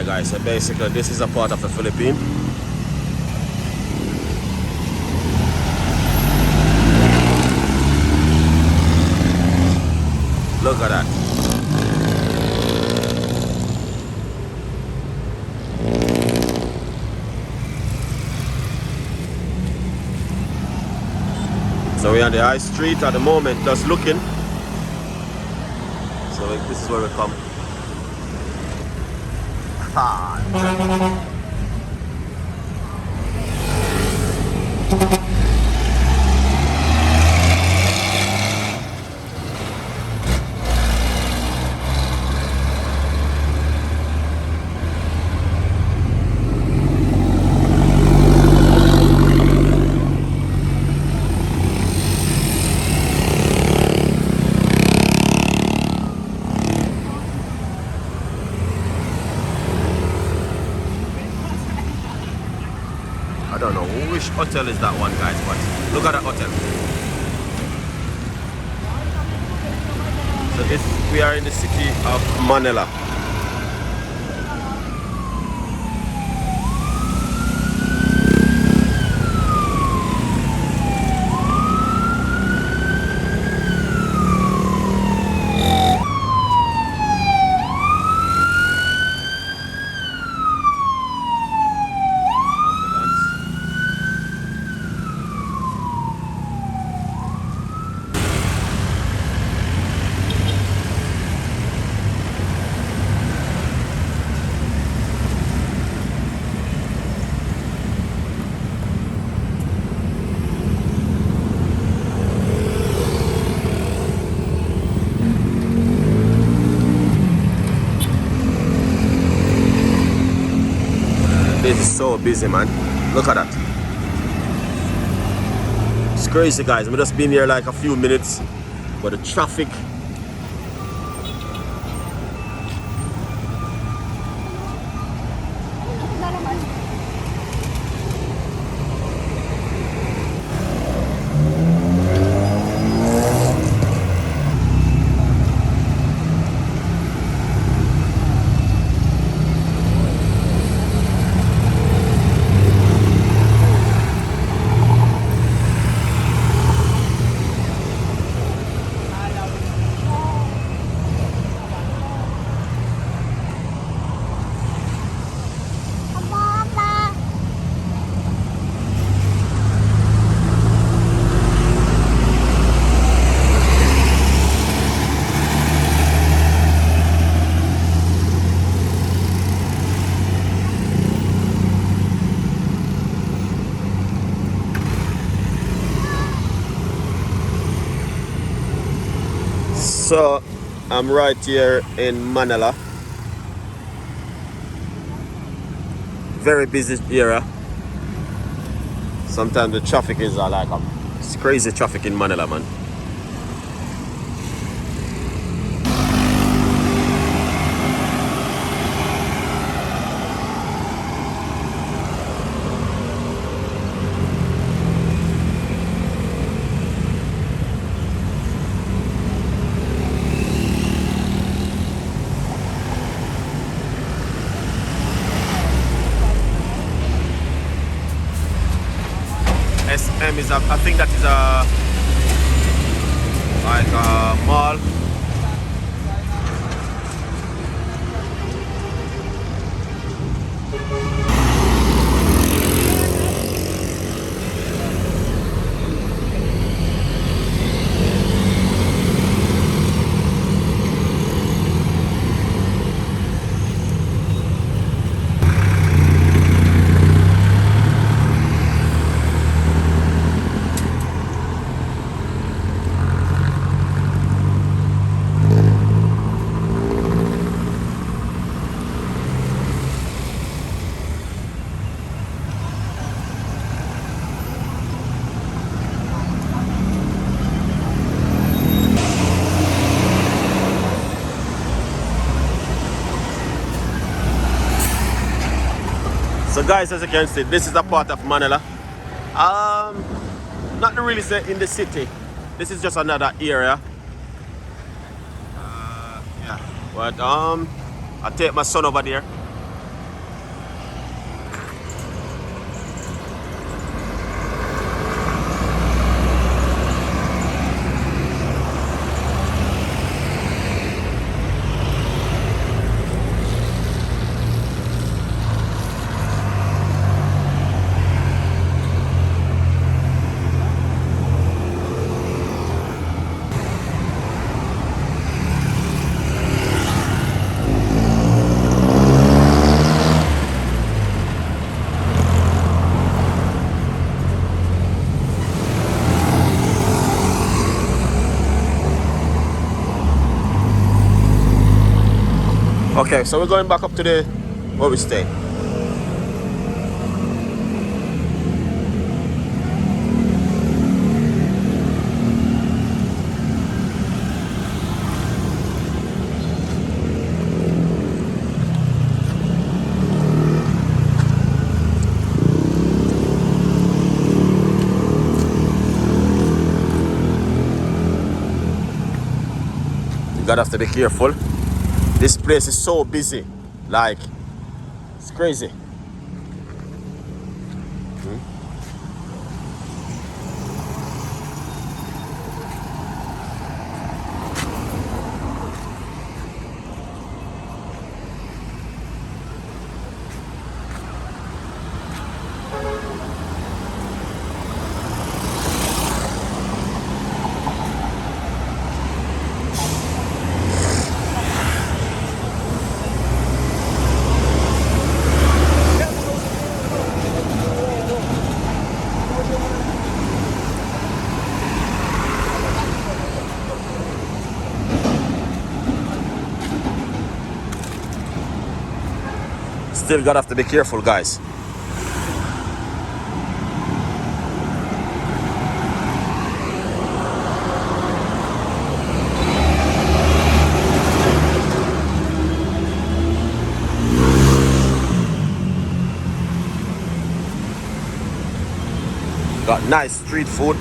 Alright guys, so basically this is a part of the Philippines. Look at that. So we're on the high street at the moment, just looking. So this is where we come. I don't know which hotel is that one, guys, but look at that hotel. So we are in the city of Manila. This is so busy, man. Look at that. It's crazy, guys. We've just been here like a few minutes, but the traffic. So I'm right here in Manila. Very busy area. Sometimes the traffic is like it's crazy traffic in Manila, man. SM is I think that is like a mall. So guys, as you can see, this is a part of Manila. Not really say in the city. This is just another area. Yeah. But I take my son over there. Okay, so we're going back up to the where we stay. You gotta have to be careful. This place is so busy. Like, it's crazy. Still gotta have to be careful, guys. Got nice street food.